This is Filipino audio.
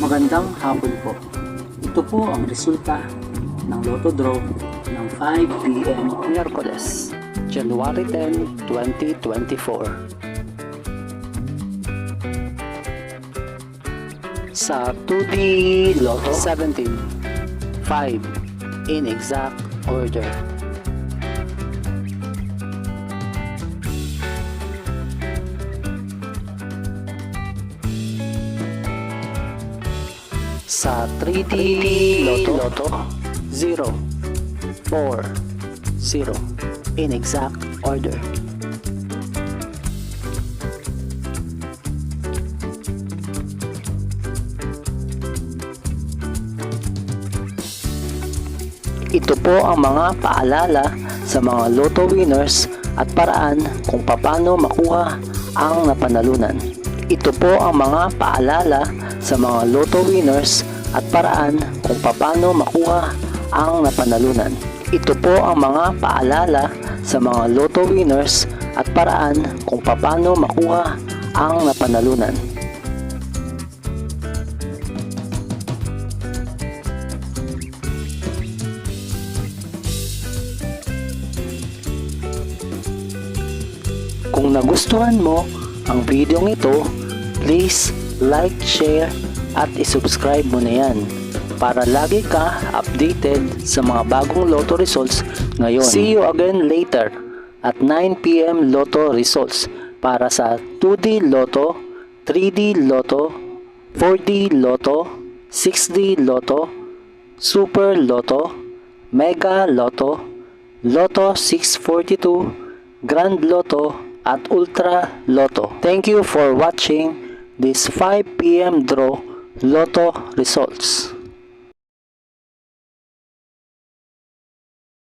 Magandang hapon po. Ito po ang resulta ng Lotto Draw ng 5 p.m. Miyerkules, January 10, 2024. Sa 2D Lotto 17, 5 in exact order. Sa 3D Lotto 0, 4, 0 in exact order. Ito po ang mga paalala sa mga Lotto winners at paraan kung paano makuha ang napanalunan. Ito po ang mga paalala sa mga Lotto winners at paraan kung paano makuha ang napanalunan. Ito po ang mga paalala sa mga Lotto winners at paraan kung paano makuha ang napanalunan. Kung nagustuhan mo ang video ito, please like, share, at isubscribe mo na yan para lagi ka updated sa mga bagong Lotto results ngayon. See you again later at 9 p.m. Lotto results para sa 2D Lotto, 3D Lotto, 4D Lotto, 6D Lotto, Super Lotto, Mega Lotto, Lotto 642, Grand Lotto, at Ultra Lotto. Thank you for watching this 5 p.m. draw Lotto results.